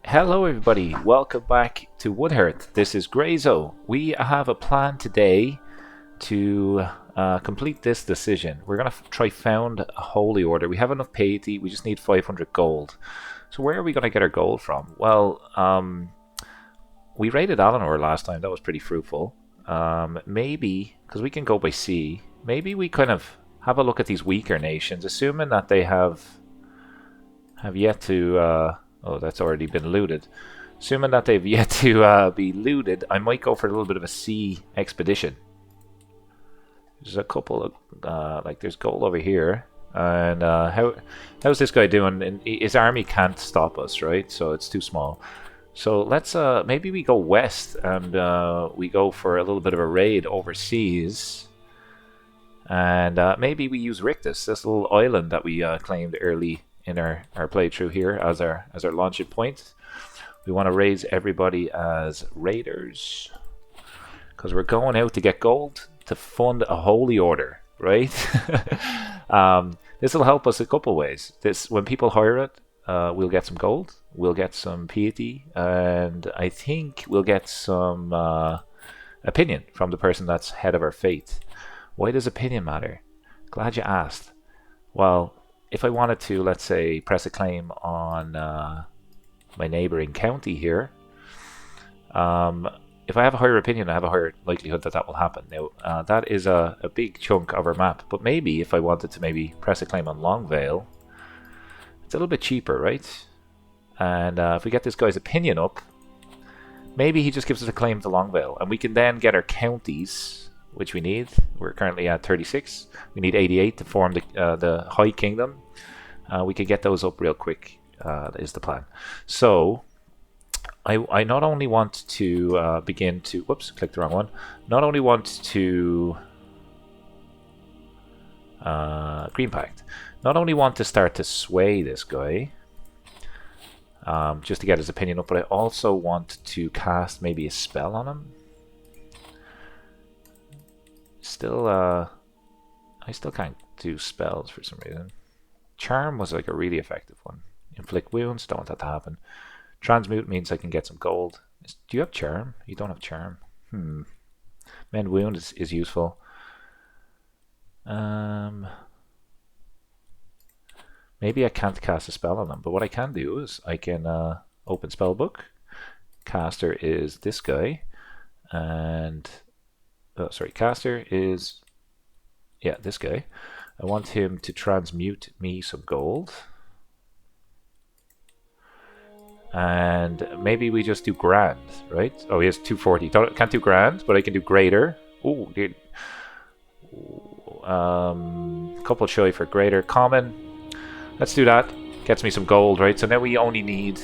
Hello everybody, welcome back to Woodhearth. This is Grayzo. We have a plan today to complete this decision. We're going to try found a holy order. We have enough piety, we just need 500 gold. So where are we going to get our gold from? Well, we raided Alanor last time, that was pretty fruitful. Maybe, because we can go by sea, maybe we kind of have a look at these weaker nations, assuming that they have yet to... oh, that's already been looted. Assuming that they've yet to be looted, I might go for a little bit of a sea expedition. There's a couple of, like there's gold over here. And how's this guy doing? And his army can't stop us, right? So it's too small. So let's, maybe we go west and we go for a little bit of a raid overseas. And maybe we use Rictus, this little island that we claimed early in our playthrough here as our launching point. We want to raise everybody as raiders because we're going out to get gold to fund a holy order, right? This will help us a couple ways. When people hire it, we'll get some gold, we'll get some piety, and I think we'll get some opinion from the person that's head of our faith. Why does opinion matter? Glad you asked. Well, if I wanted to, let's say, press a claim on my neighboring county here, if I have a higher opinion, I have a higher likelihood that that will happen. Now, that is a big chunk of our map, but maybe if I wanted to maybe press a claim on Longvale, it's a little bit cheaper, right? And if we get this guy's opinion up, maybe he just gives us a claim to Longvale, and we can then get our counties, which we need. We're currently at 36. We need 88 to form the High Kingdom. We could get those up real quick, is the plan. So, I not only want to begin to... Whoops, clicked the wrong one. Not only want to... Green Pact. Not only want to start to sway this guy, just to get his opinion up, but I also want to cast maybe a spell on him. Still, I still can't do spells for some reason. Charm was like a really effective one. Inflict wounds, don't want that to happen. Transmute means I can get some gold. Do you have charm? You don't have charm. Mend wound is useful. Maybe I can't cast a spell on them, but what I can do is I can open spellbook. Caster is this guy, and oh, sorry, caster is, yeah, this guy. I want him to transmute me some gold. And maybe we just do grand, right? Oh, he has 240. Can't do grand, but I can do greater. Oh, dude. Couple shy for greater. Common. Let's do that. Gets me some gold, right? So now we only need,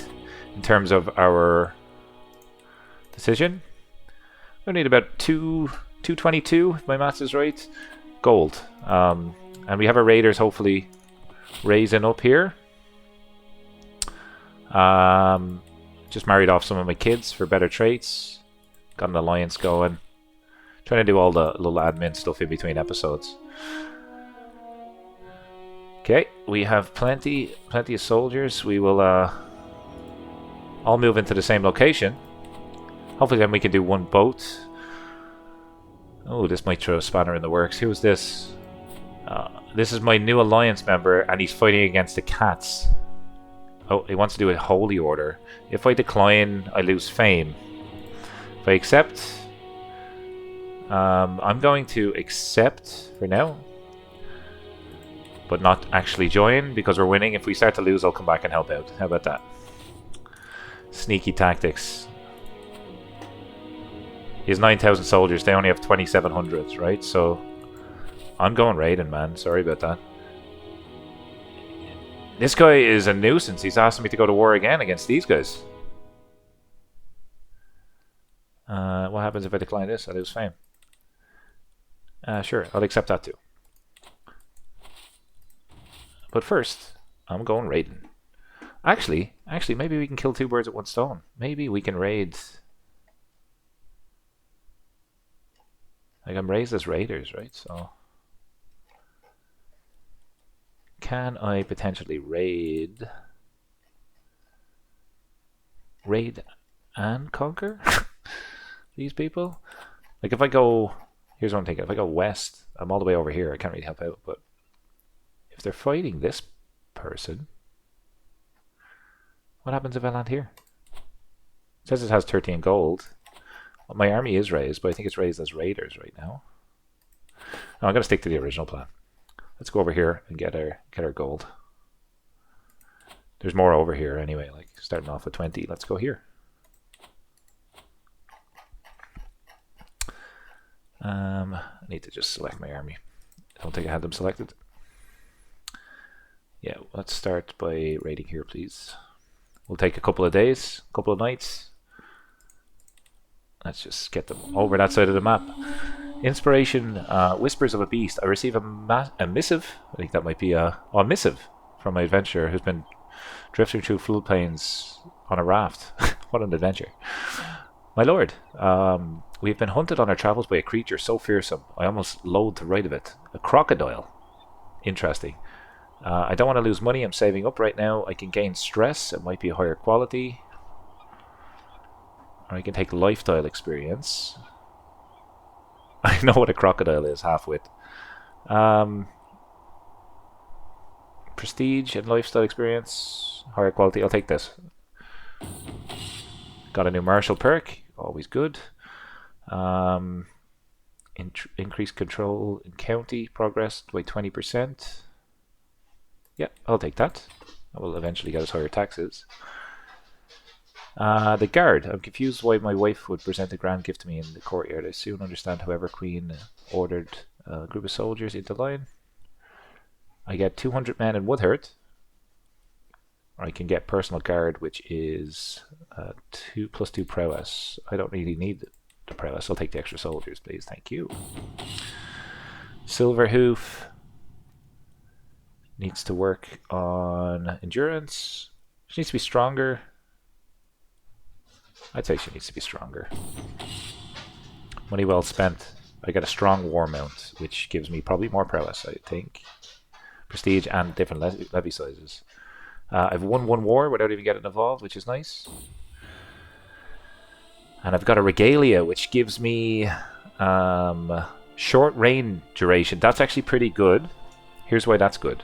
in terms of our decision, we need about 222, if my maths is right, gold. And we have our raiders hopefully raising up here. Just married off some of my kids for better traits. Got an alliance going. Trying to do all the little admin stuff in between episodes. Okay, we have plenty of soldiers. We will all move into the same location. Hopefully then we can do one boat. Oh, this might throw a spanner in the works. Who is this? This is my new alliance member, and he's fighting against the cats. Oh, he wants to do a holy order. If I decline, I lose fame. If I accept... I'm going to accept for now, but not actually join, because we're winning. If we start to lose, I'll come back and help out. How about that? Sneaky tactics. He has 9,000 soldiers. They only have 2,700, right? So I'm going raiding, man. Sorry about that. This guy is a nuisance. He's asking me to go to war again against these guys. What happens if I decline this? I lose fame. Sure, I'll accept that too. But first, I'm going raiding. Actually, maybe we can kill two birds with one stone. Maybe we can raid... Like, I'm raised as raiders, right? So... Can I potentially raid raid and conquer these people. Like if I go, here's what I'm thinking. If I go west, I'm all the way over here. I can't really help out. But if they're fighting this person, what happens if I land here? It says it has 13 gold. Well, my army is raised, but I think it's raised as raiders right now. No, I'm gonna stick to the original plan. Let's go over here and get our gold. There's more over here anyway, like starting off with 20. Let's go here. I need to just select my army. I don't think I had them selected. Yeah, let's start by raiding here, please. We'll take a couple of days, a couple of nights. Let's just get them over that side of the map. Inspiration, Whispers of a Beast. I receive a missive. I think that might be a missive from my adventurer who's been drifting through flood plains on a raft. What an adventure. My lord, we have been hunted on our travels by a creature so fearsome, I almost loathe to write of it. A crocodile. Interesting. I don't want to lose money. I'm saving up right now. I can gain stress. It might be a higher quality. Or I can take lifestyle experience. I know what a crocodile is, half-wit. Prestige and lifestyle experience. Higher quality. I'll take this. Got a new martial perk. Always good. Increased control in county. Progress by 20%. Yeah, I'll take that. That will eventually get us higher taxes. The guard. I'm confused why my wife would present a grand gift to me in the courtyard. I soon understand. However, Queen ordered a group of soldiers into line. I get 200 men in Woodhearth. Or I can get personal guard, which is 2+2 prowess. I don't really need the prowess. I'll take the extra soldiers, please. Thank you. Silver Hoof needs to work on endurance. She needs to be stronger. I'd say she needs to be stronger. Money well spent. I get a strong war mount, which gives me probably more prowess, I think. Prestige and different levy sizes. I've won one war without even getting involved, which is nice. And I've got a regalia, which gives me short reign duration. That's actually pretty good. Here's why that's good.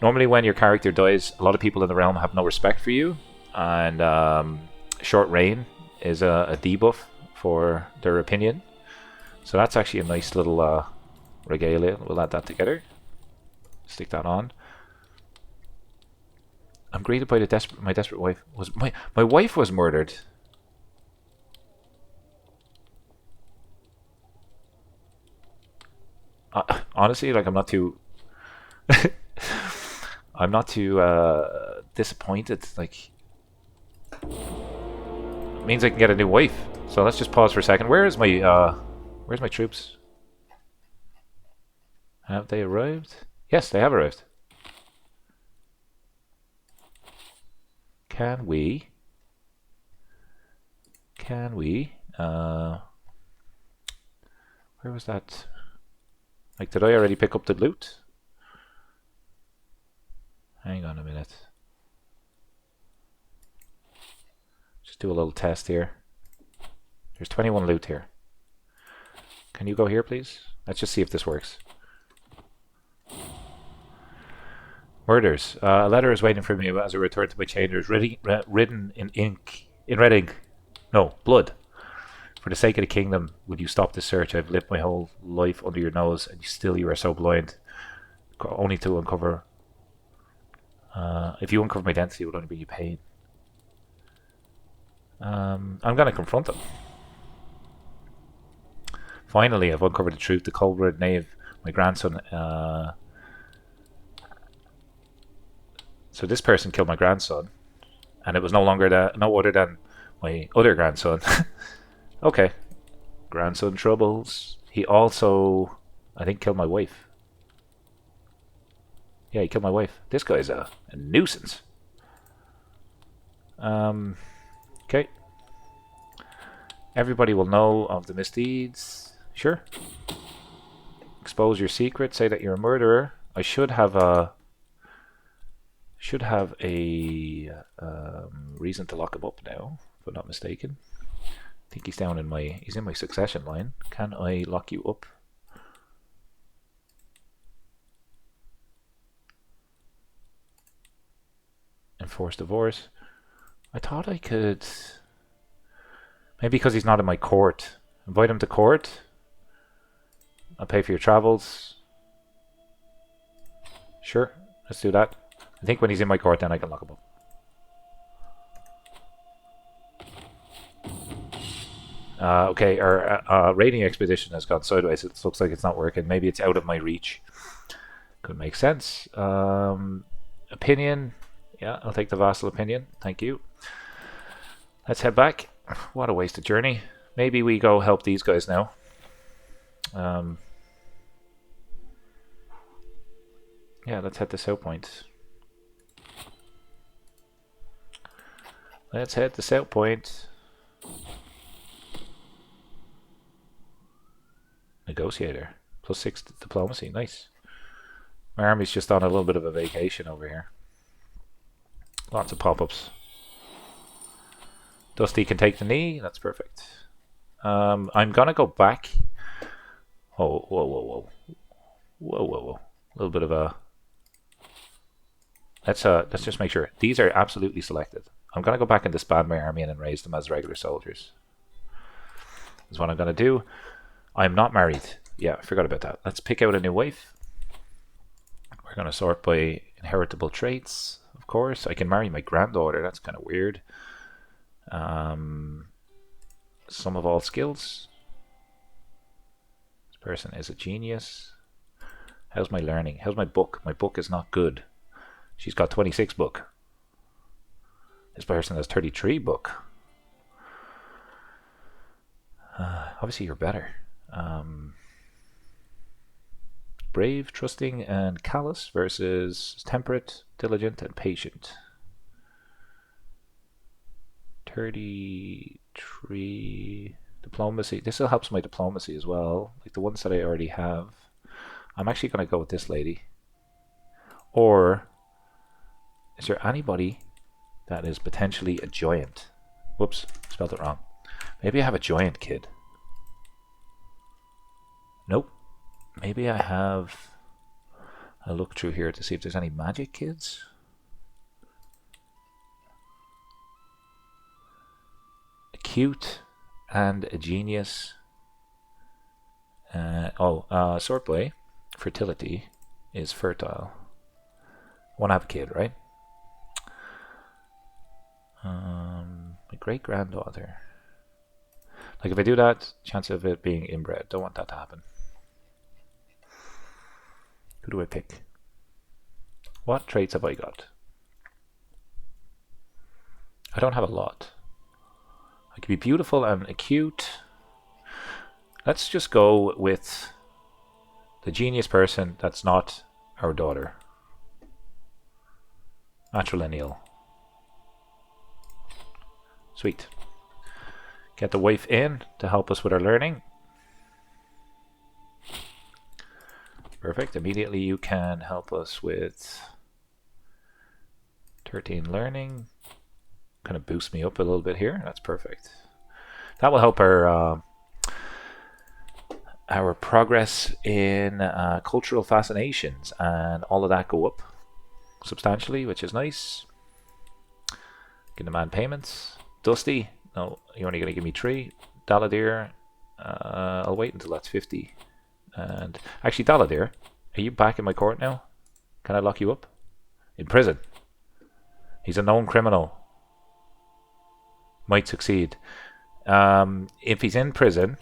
Normally when your character dies, a lot of people in the realm have no respect for you. And short reign is a debuff for their opinion. So that's actually a nice little regalia. We'll add that together. Stick that on. I'm greeted by my desperate wife. My wife was murdered. Honestly, like I'm not too disappointed. Like, it means I can get a new wife. So let's just pause for a second. Where's my troops? Have they arrived? Yes, they have arrived. Can we where was that? Like, did I already pick up the loot? Hang on a minute. Just do a little test here. There's 21 loot here. Can you go here, please? Let's just see if this works. Murders. A letter is waiting for me as I return to my chambers, written in red ink. No, blood. For the sake of the kingdom, would you stop this search? I've lived my whole life under your nose, and still you are so blind. Only to uncover... if you uncover my identity, it would only bring you pain. I'm going to confront them. Finally, I've uncovered the truth. The cold-blooded knave, my grandson... So this person killed my grandson, and it was no other than my other grandson. Okay, grandson troubles. He also, I think, killed my wife. Yeah, he killed my wife. This guy's a nuisance. Okay. Everybody will know of the misdeeds. Sure. Expose your secret. Say that you're a murderer. I should have a reason to lock him up now, if I'm not mistaken. I think he's down in he's in my succession line. Can I lock you up? Enforce divorce. I thought I could... Maybe because he's not in my court. Invite him to court. I'll pay for your travels. Sure, let's do that. I think when he's in my court, then I can lock him up. Okay, our raiding expedition has gone sideways. It looks like it's not working. Maybe it's out of my reach. Could make sense. Opinion. Yeah, I'll take the vassal opinion. Thank you. Let's head back. What a wasted journey. Maybe we go help these guys now. Yeah, let's head to South Point. Let's head to South Point. Negotiator. +6 diplomacy. Nice. My army's just on a little bit of a vacation over here. Lots of pop-ups. Dusty can take the knee. That's perfect. I'm gonna go back. Oh, whoa, whoa, whoa. Whoa, whoa, whoa. A little bit of a... Let's just make sure. These are absolutely selected. I'm gonna go back and disband my army and then raise them as regular soldiers. That's what I'm gonna do. I'm not married. Yeah, I forgot about that. Let's pick out a new wife. We're gonna sort by inheritable traits, of course. I can marry my granddaughter. That's kind of weird. Sum of all skills. This person is a genius. How's my learning? How's my book? My book is not good. She's got 26 book. This person has 33 book. Obviously you're better. Brave, trusting, and callous versus temperate, diligent, and patient. 33 diplomacy. This still helps my diplomacy as well, like the ones that I already have. I'm actually going to go with this lady. Or is there anybody that is potentially a giant? Whoops, spelled it wrong. Maybe I have a giant kid. Nope. Maybe I have a look through here to see if there's any magic kids. A cute and a genius. Swordplay, fertility, is fertile. Want to have a kid, right? My great granddaughter. Like if I do that, chance of it being inbred. Don't want that to happen. Who do I pick? What traits have I got? I don't have a lot. I can be beautiful and acute. Let's just go with the genius person that's not our daughter. Matrilineal. Sweet. Get the wife in to help us with our learning. Perfect. Immediately you can help us with 13 learning. Kind of boost me up a little bit here. That's perfect. That will help our progress in cultural fascinations and all of that go up substantially, which is nice. Can demand payments. Dusty, no, you're only going to give me 3. Daladir, I'll wait until that's 50. And actually, Daladir, are you back in my court now? Can I lock you up? In prison. He's a known criminal. Might succeed. If he's in prison,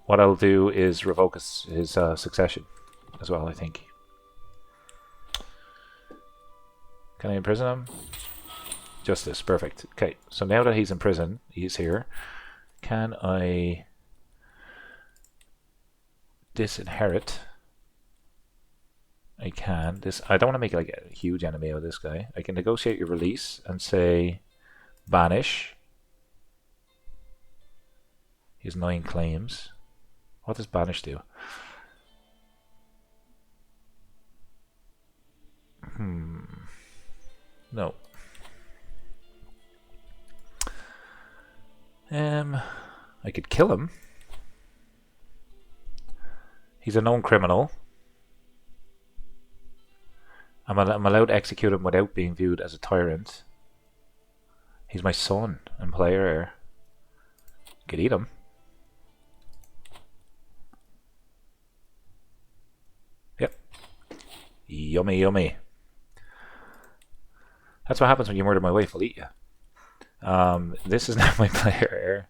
what I'll do is revoke his succession as well, I think. Can I imprison him? Justice, perfect. Okay, so now that he's in prison, he's here. Can I disinherit? I can. I don't want to make like a huge enemy of this guy. I can negotiate your release and say banish. He has 9 claims. What does banish do? No. I could kill him. He's a known criminal. I'm allowed to execute him without being viewed as a tyrant. He's my son and player heir. Could eat him. Yep. Yummy, yummy. That's what happens when you murder my wife. I'll eat you. This is now my player heir.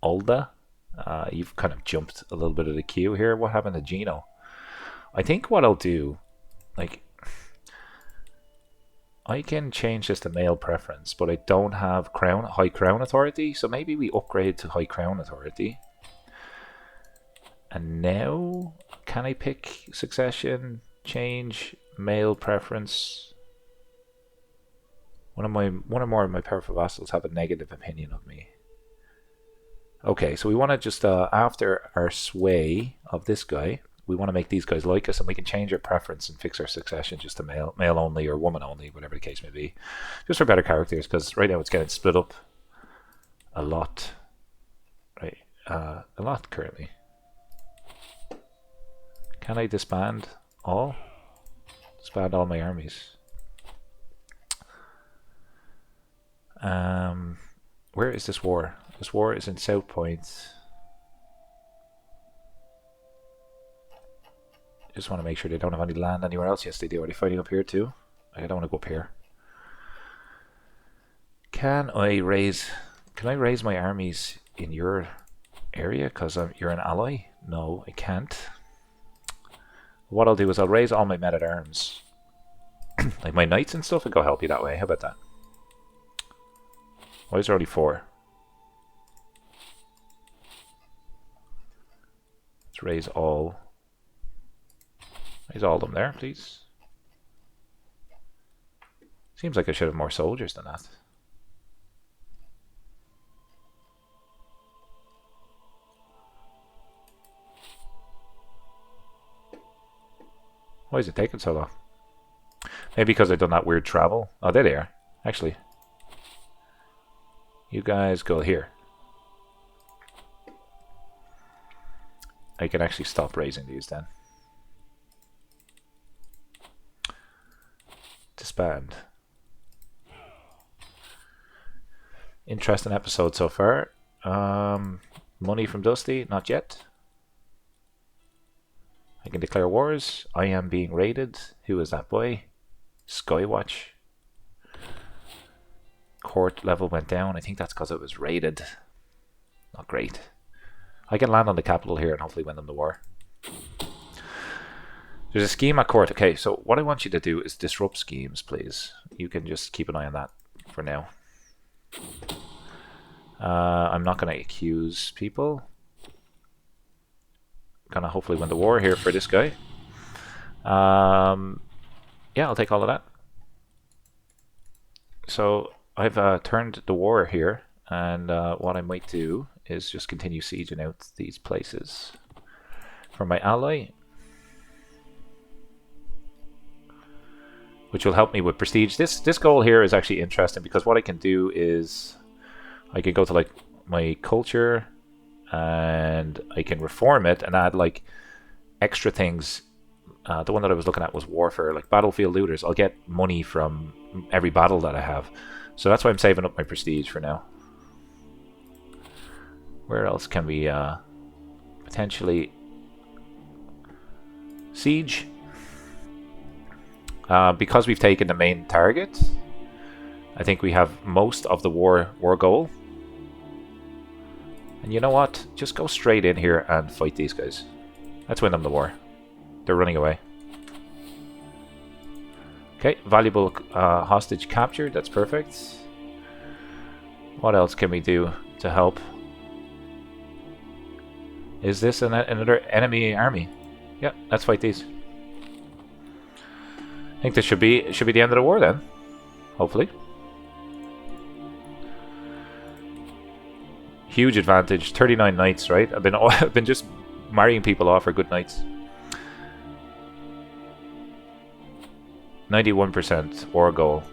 Ulda. You've kind of jumped a little bit of the queue here. What happened to Gino? I think what I'll do, like, I can change this to male preference, but I don't have high crown authority, so maybe we upgrade to high crown authority. And now, can I pick succession, change, male preference? One or more of my powerful vassals have a negative opinion of me. Okay, so we want to just, after our sway of this guy, we want to make these guys like us, and we can change our preference and fix our succession just to male only or woman only, whatever the case may be. Just for better characters, because right now it's getting split up a lot. Right, a lot currently. Can I disband all? Disband all my armies. Where is this war? This war is in South Point. Just want to make sure they don't have any land anywhere else. Yes, they do. Are they fighting up here too? I don't want to go up here. Can I raise my armies in your area because you're an ally? No, I can't. What I'll do is I'll raise all my men-at-arms, like my knights and stuff, and go help you that way. How about that? Why is there only 4? Let's raise all. Raise all of them there, please. Seems like I should have more soldiers than that. Why is it taking so long? Maybe because I've done that weird travel. Oh, there they are. Actually, you guys go here. I can actually stop raising these then. Disband. Interesting episode so far. Money from Dusty, not yet. I can declare wars. I am being raided. Who is that boy? Skywatch. Court level went down. I think that's because it was raided. Not great. I can land on the capital here and hopefully win them the war. There's a scheme at court. Okay, so what I want you to do is disrupt schemes, please. You can just keep an eye on that for now. I'm not going to accuse people. Gonna hopefully win the war here for this guy. Yeah, I'll take all of that. So I've turned the war here, and what I might do is just continue sieging out these places for my ally, which will help me with prestige. This goal here is actually interesting because what I can do is I can go to like my culture and I can reform it and add like extra things. The one that I was looking at was warfare, like battlefield looters. I'll get money from every battle that I have, so that's why I'm saving up my prestige for now. Where else can we potentially siege? Because we've taken the main target, I think we have most of the war goal. And you know what? Just go straight in here and fight these guys. Let's win them the war. They're running away. Okay, valuable hostage captured. That's perfect. What else can we do to help? Is this another enemy army? Yeah, let's fight these. I think this should be the end of the war then. Hopefully. Huge advantage. 39 knights, right? I've been just marrying people off for good knights. 91% war goal.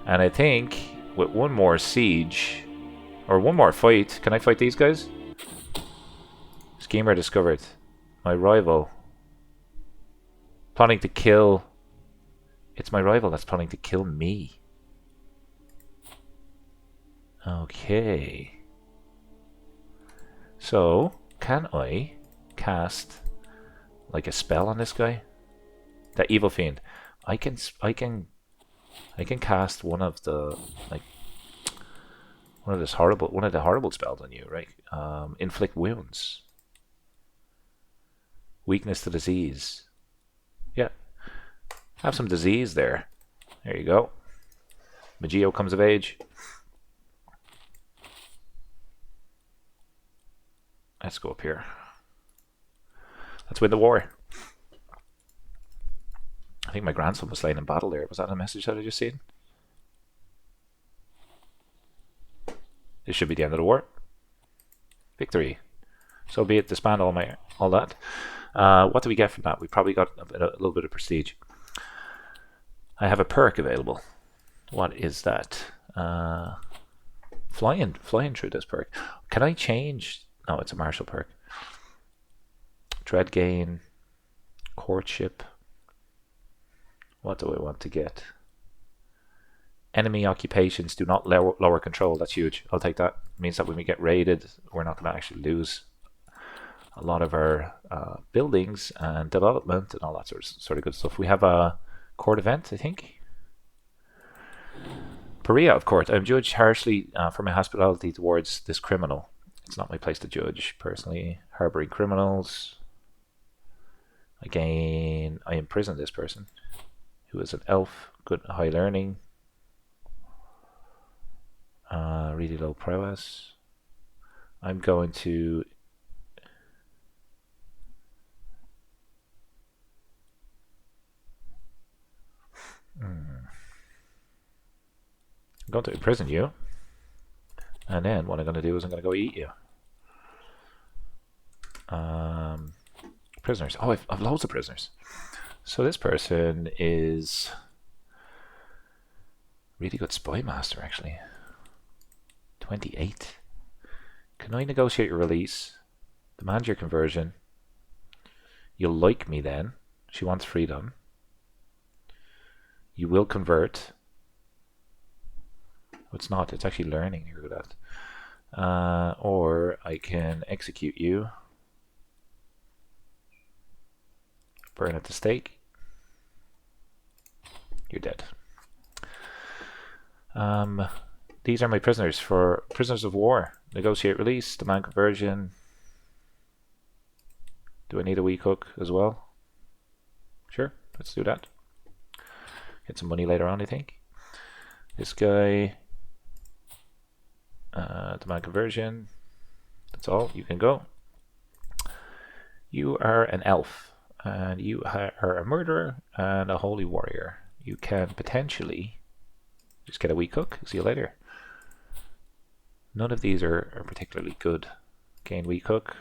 And I think with one more siege, Or one more fight. Can I fight these guys? Schemer discovered. My rival. Planning to kill. It's my rival that's planning to kill me. Okay. So, can I cast like a spell on this guy? That evil fiend. I can cast one of the one of the horrible spells on you, right? Inflict wounds. Weakness to disease. Yeah. Have some disease there. There you go. Magio comes of age. Let's go up here. Let's win the war. I think my grandson was slain in battle there. Was that a message that I just seen? This should be the end of the war. Victory. So be it. Disband all that. What do we get from that? We probably got a little bit of prestige. I have a perk available. What is that? Flying through this perk. Can I change? No, it's a martial perk. Dread gain. Courtship. What do I want to get? Enemy occupations do not lower control. That's huge. I'll take that. It means that when we get raided, we're not going to actually lose a lot of our buildings and development and all that sort of good stuff. We have a court event, I think. Perea of court. I'm judged harshly for my hospitality towards this criminal. It's not my place to judge, personally. Harboring criminals. Again, I imprison this person, who is an elf, good high learning, really low prowess. I'm going to imprison you, and then what I'm going to do is I'm going to go eat you. Prisoners. Oh, I've loads of prisoners. So this person is really good spy master, actually. 28. Can I negotiate your release? Demand your conversion. You'll like me then. She wants freedom. You will convert. Oh, it's not. It's actually learning. You're good at. Or I can execute you. Burn at the stake. You're dead. These are my prisoners for prisoners of war. Negotiate release, demand conversion. Do I need a wee cook as well? Sure, let's do that. Get some money later on, I think. This guy, demand conversion. That's all. You can go. You are an elf, and you are a murderer and a holy warrior. You can potentially just get a wee cook. See you later. None of these are particularly good. Gain wee cook.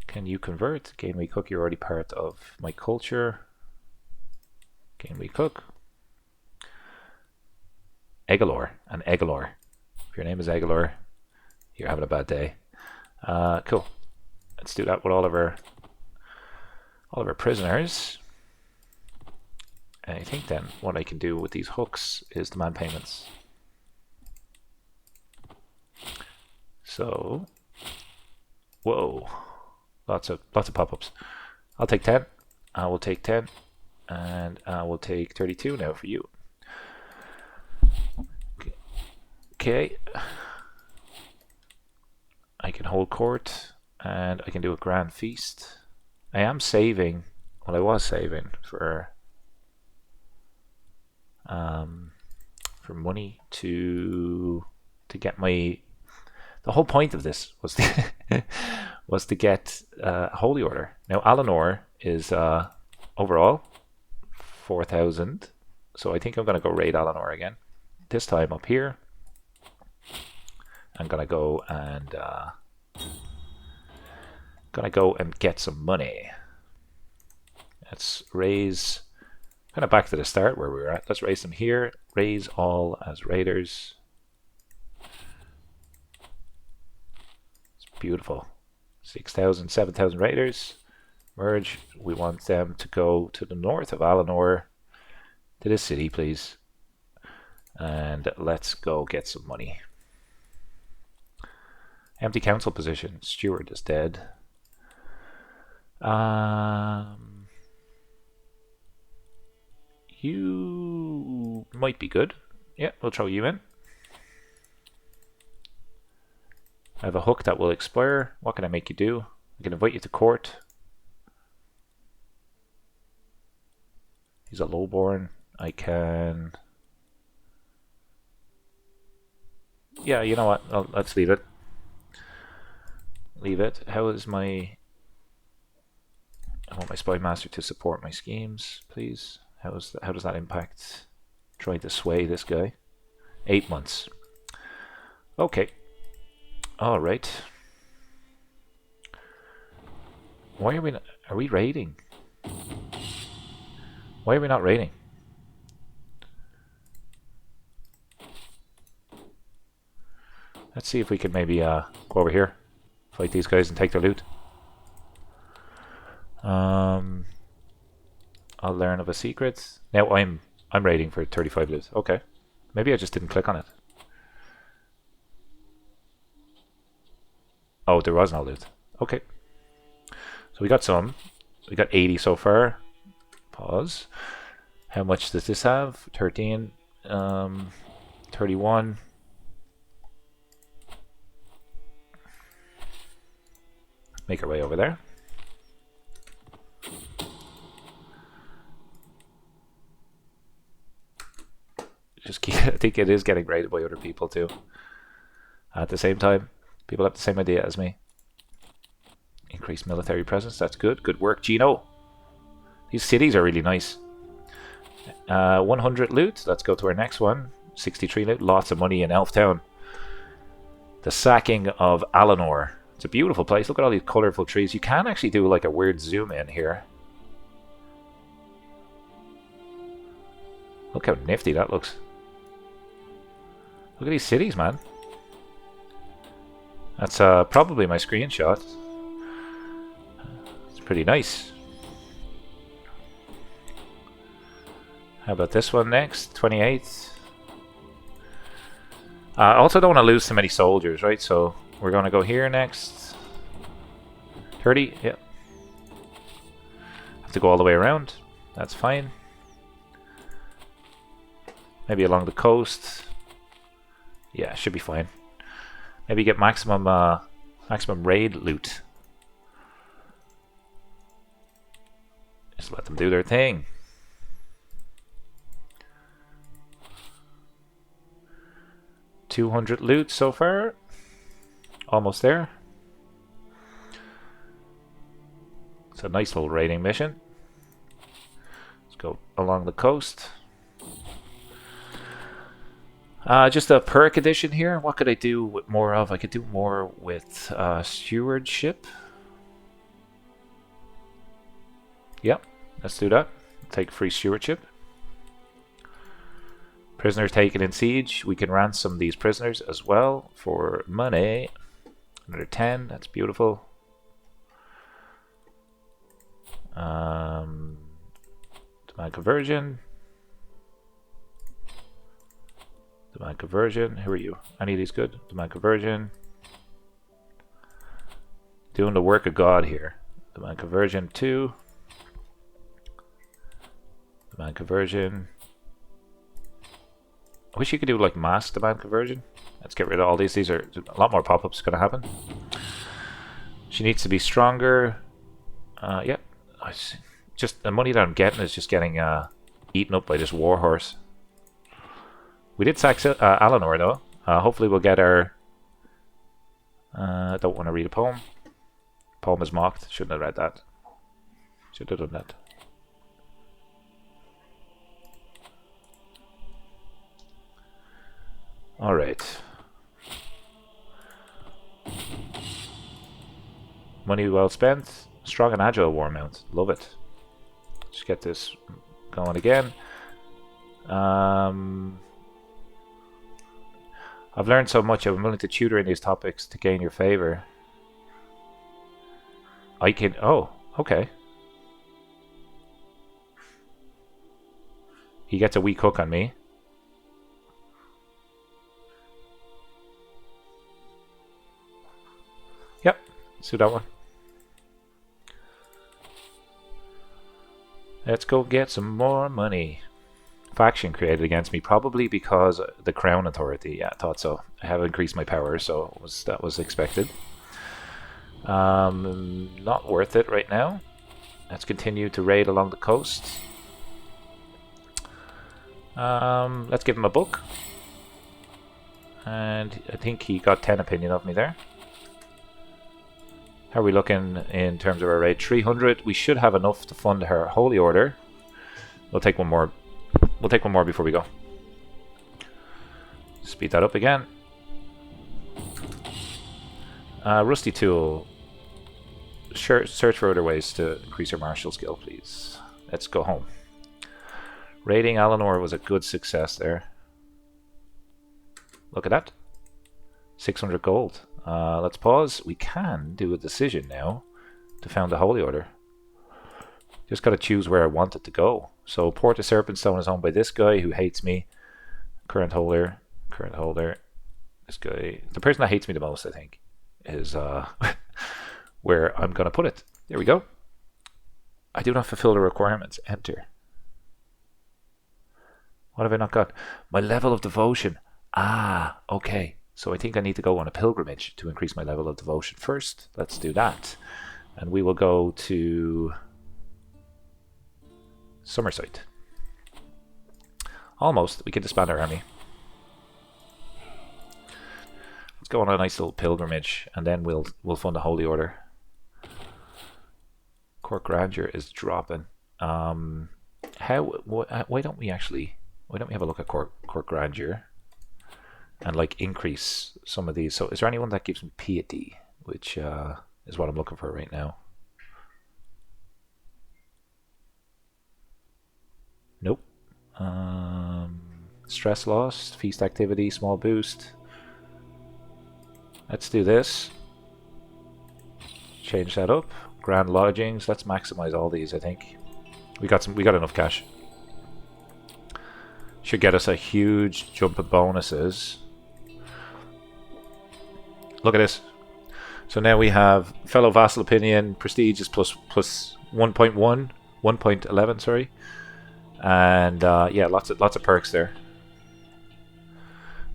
Can you convert? Gain wee cook. You're already part of my culture. Gain wee cook. Eggalor and Eggalor. If your name is Eggalor, you're having a bad day. Cool. Let's do that with all of our prisoners. And I think then what I can do with these hooks is demand payments. So, whoa, lots of pop-ups. I'll take 10. I will take 10, and I will take 32 now for you. Okay. I can hold court, and I can do a grand feast. I am saving. Well, I was saving for money to get my. The whole point of this was to was to get Holy Order. Now Alanor is overall 4,000, so I think I'm going to go raid Alanor again. This time up here, I'm going to go and get some money. Let's raise Kind of back to the start where we were at. Let's raise them here. Raise all as raiders. It's beautiful. 6,000, 7,000 raiders. Merge. We want them to go to the north of Alinor. To this city, please. And let's go get some money. Empty council position. Steward is dead. You might be good. Yeah, we'll throw you in. I have a hook that will expire. What can I make you do? I can invite you to court. He's a lowborn. I can... Yeah, you know what? Let's leave it. Leave it. How is my... I want my spy master to support my schemes, please. How does that impact trying to sway this guy? 8 months. Okay. All right. Why are we not... Are we raiding? Why are we not raiding? Let's see if we can maybe go over here, fight these guys and take their loot. I'll learn of a secret. Now I'm raiding for 35 loot. Okay. Maybe I just didn't click on it. Oh, there was no loot. Okay. So we got some. We got 80 so far. Pause. How much does this have? 13. 31. Make our way over there. I think it is getting raided by other people too. At the same time, people have the same idea as me. Increased military presence, that's good. Good work, Gino. These cities are really nice. 100 loot, let's go to our next one. 63 loot, lots of money in Elftown. The sacking of Alinor. It's a beautiful place. Look at all these colorful trees. You can actually do like a weird zoom in here. Look how nifty that looks. Look at these cities, man. That's probably my screenshot. It's pretty nice. How about this one next? 28. I also don't want to lose too many soldiers, right? So we're going to go here next. 30, yeah. Have to go all the way around. That's fine. Maybe along the coast. Yeah, should be fine. Maybe get maximum raid loot. Just let them do their thing. $200 loot so far. Almost there. It's a nice little raiding mission. Let's go along the coast. Just a perk edition here. What could I do with more of? I could do more with stewardship. Yep, let's do that. Take free stewardship. Prisoners taken in siege. We can ransom these prisoners as well for money. Another 10. That's beautiful. Demand conversion. Demand conversion. Who are you? Any of these good? Demand conversion. Doing the work of God here. Demand conversion 2. Demand conversion. I wish you could do like mass demand conversion. Let's get rid of all these. These are a lot more pop-ups going to happen. She needs to be stronger. Yeah. Just the money that I'm getting is just getting eaten up by this warhorse. We did sack Alinor though. Hopefully we'll get our... I don't want to read a poem. Poem is mocked. Shouldn't have read that. Should have done that. Alright. Money well spent. Strong and agile war mount. Love it. Just get this going again. I've learned so much. I'm willing to tutor in these topics to gain your favor. I can... Oh, okay. He gets a weak hook on me. Yep, let's do that one. Let's go get some more money. Faction created against me, probably because the Crown Authority. Yeah, I thought so. I have increased my power, so that was expected. Not worth it right now. Let's continue to raid along the coast. Let's give him a book. And I think he got 10 opinion of me there. How are we looking in terms of our raid? 300. We should have enough to fund her Holy Order. We'll take one more. We'll take one more before we go. Speed that up again. Rusty Tool. Search for other ways to increase your martial skill, please. Let's go home. Raiding Eleanor was a good success there. Look at that. 600 gold. Let's pause. We can do a decision now to found the Holy Order. Just got to choose where I want it to go. So Port of Serpentstone is owned by this guy who hates me. Current holder. This guy. The person that hates me the most, I think, is where I'm going to put it. There we go. I do not fulfill the requirements. Enter. What have I not got? My level of devotion. Ah, okay. So I think I need to go on a pilgrimage to increase my level of devotion first. Let's do that. And we will go to Somerset. Almost. We can disband our army. Let's go on a nice little pilgrimage, and then we'll fund the Holy Order. Court Grandeur is dropping. Why don't we have a look at Court Grandeur and like increase some of these? So is there anyone that gives me piety, which is what I'm looking for right now? Nope. Stress loss, feast activity, small boost. Let's do this. Change that up. Grand lodgings. Let's maximize all these. I think we got enough cash. Should get us a huge jump of bonuses. Look at this. So now we have fellow vassal opinion, prestige is plus 1.1, 1.11, sorry, and yeah, lots of perks there.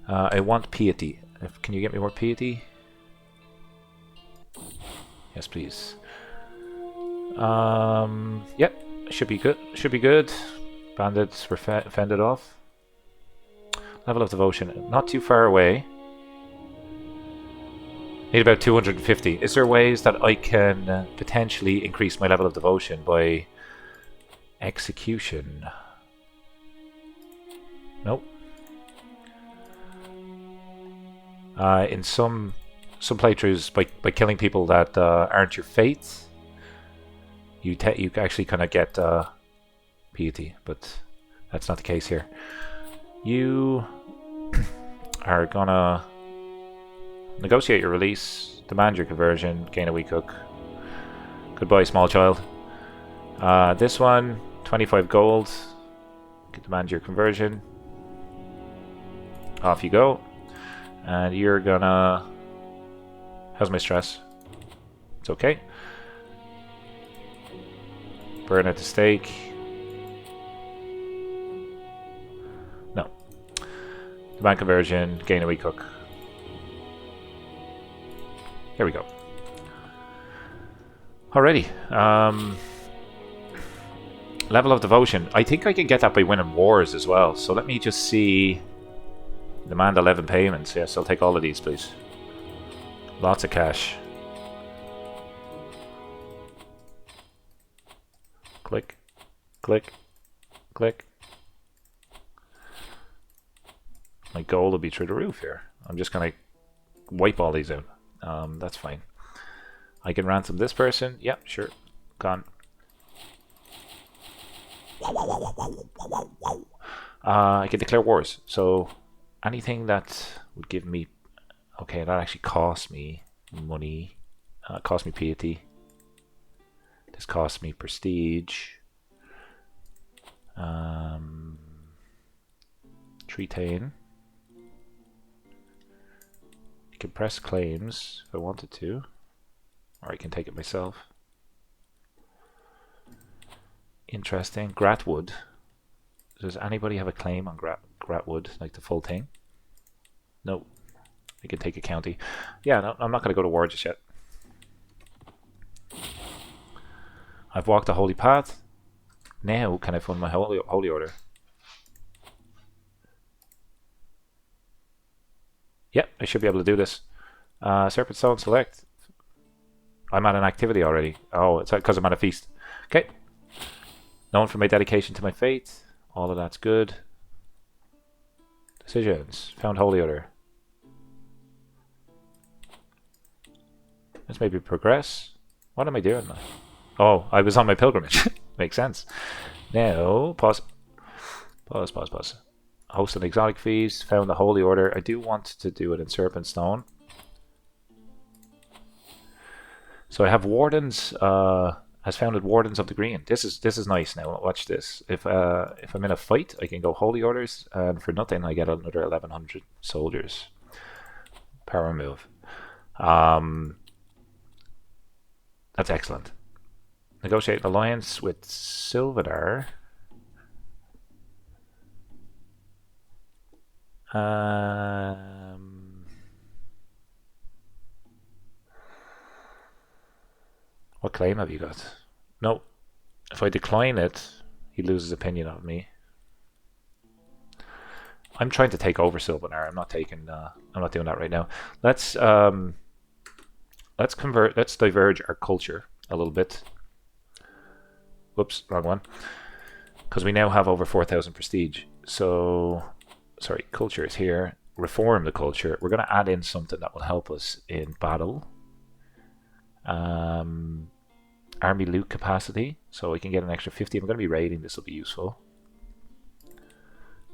I want piety. Can you get me more piety? Yes, please. Yep, should be good. Should be good. Bandits were fended off. Level of devotion, not too far away. Need about 250. Is there ways that I can potentially increase my level of devotion by execution? Nope. In some playthroughs, by killing people that aren't your fate, you actually kind of get piety, but that's not the case here. You are gonna negotiate your release, demand your conversion, gain a weak hook. Goodbye, small child. This one, 25 gold. Demand your conversion. Off you go. And you're gonna... How's my stress? It's okay. Burn at the stake. No. Demand conversion, gain a weak hook. Here we go. Alrighty. Level of devotion. I think I can get that by winning wars as well. So let me just see. Demand 11 payments. Yes, I'll take all of these, please. Lots of cash. Click. Click. Click. My goal will be through the roof here. I'm just going to wipe all these out. That's fine. I can ransom this person. Yep, sure. Gone. I can declare wars. So anything that would give me... Okay, that actually costs me money. Cost me piety. This costs me prestige. Treatain. You can press claims if I wanted to. Or I can take it myself. Interesting. Gratwood. Does anybody have a claim on Gratwood, like the full thing? No. You can take a county. Yeah, no, I'm not going to go to war just yet. I've walked the holy path. Now can I fund my holy order? Yep, I should be able to do this. Serpent Stone select. I'm at an activity already. Oh, it's because I'm at a feast. Okay. Known for my dedication to my faith. All of that's good. Decisions. Found holy order. Let's maybe progress. What am I doing now? Oh, I was on my pilgrimage. Makes sense. Now, pause. Pause. Host an exotic feast. Found the holy order. I do want to do it in Serpent Stone. So I have wardens. Has founded wardens of the green. This is nice. Now watch this. If I'm in a fight, I can go holy orders, and for nothing, I get another 1100 soldiers. Power move. That's excellent. Negotiate alliance with Sylvanar. What claim have you got? No. If I decline it, he loses opinion of me. I'm trying to take over Sylvanar. I'm not taking. I'm not doing that right now. Let's convert. Let's diverge our culture a little bit. Whoops, wrong one. Because we now have over 4,000 prestige. So, sorry, culture is here. Reform the culture. We're going to add in something that will help us in battle. Army loot capacity, so we can get an extra 50. I'm going to be raiding. This will be useful.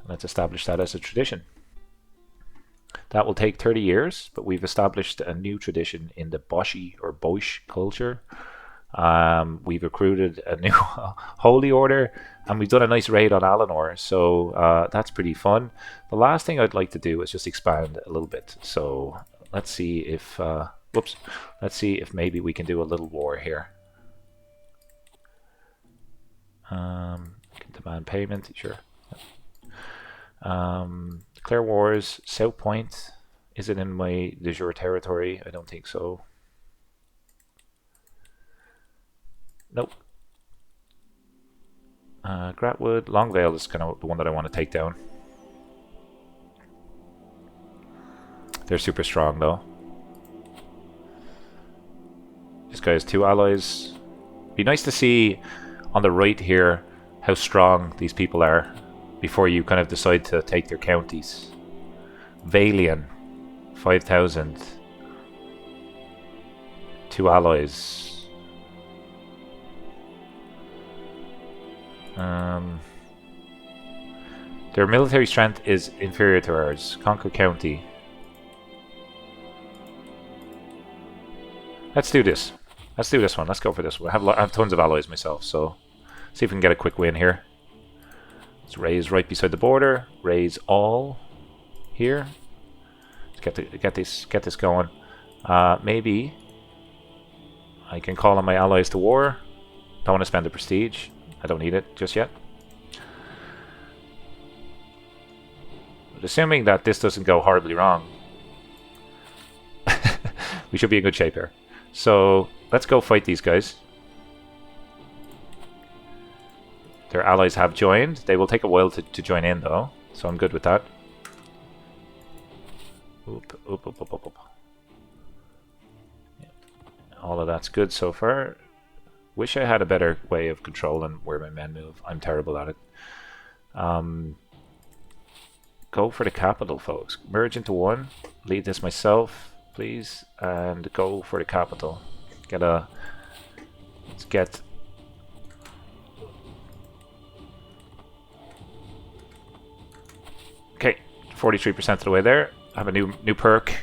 Let's establish that as a tradition. That will take 30 years, but we've established a new tradition in the Boshi or Bosch culture. We've recruited a new holy order, and we've done a nice raid on Alinor, so that's pretty fun. The last thing I'd like to do is just expand a little bit. So let's see if let's see if maybe we can do a little war here. Can demand payment, sure. Declare wars. South Point. Is it in my de jure territory? I don't think so. Nope. Gratwood. Longvale is kind of the one that I want to take down. They're super strong though. This guy has 2 allies. Be nice to see on the right here how strong these people are before you kind of decide to take their counties. Valian, 5,000. 2 allies. Their military strength is inferior to ours. Conquer County. Let's do this. Let's do this one. Let's go for this one. I have tons of allies myself, so see if we can get a quick win here. Let's raise right beside the border. Raise all here. Let's get this going. Maybe I can call on my allies to war. Don't want to spend the prestige. I don't need it just yet. But assuming that this doesn't go horribly wrong, we should be in good shape here. So let's go fight these guys. Their allies have joined. They will take a while to join in though, so I'm good with that. Oop. Yeah. All of that's good so far. Wish I had a better way of controlling where my men move. I'm terrible at it. Go for the capital, folks. Merge into one. Lead this myself, please, and go for the capital. Let's get 43% of the way there. I have a new perk.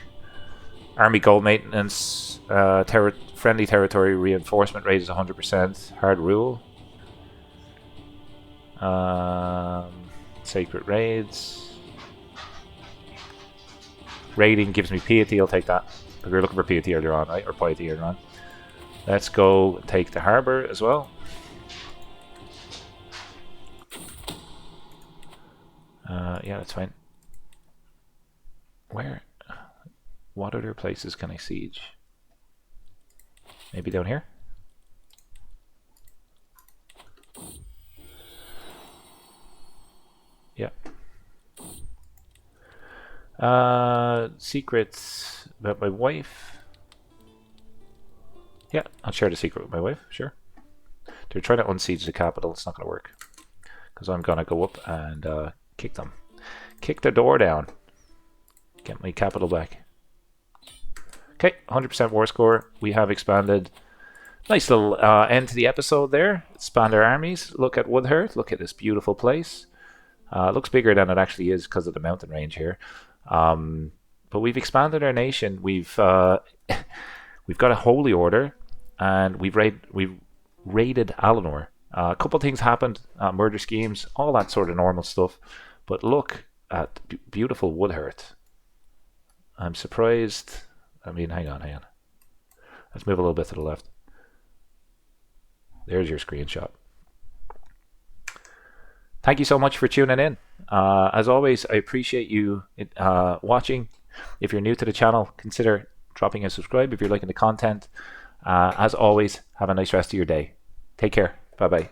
Army gold maintenance. Friendly territory reinforcement rate is 100%. Hard rule. Sacred raids. Raiding gives me piety. I'll take that. We were looking for piety earlier on, right? Or piety earlier on. Let's go take the harbor as well. Yeah, that's fine. Where? What other places can I siege? Maybe down here? Yeah. Secrets about my wife. Yeah, I'll share the secret with my wife, sure. They're trying to unsiege the capital. It's not going to work. Because I'm going to go up and kick them. Kick the door down. Get my capital back. Okay, 100% war score. We have expanded. Nice little end to the episode there. Expand our armies. Look at Woodhearth. Look at this beautiful place. It looks bigger than it actually is because of the mountain range here. But we've expanded our nation. We've got a holy order, and we've raided Alinor. A couple of things happened, murder schemes, all that sort of normal stuff. But look at beautiful Woodhearth. I'm surprised. I mean, hang on. Let's move a little bit to the left. There's your screenshot. Thank you so much for tuning in. As always, I appreciate you watching. If you're new to the channel, consider dropping a subscribe if you're liking the content. As always, have a nice rest of your day. Take care. Bye-bye.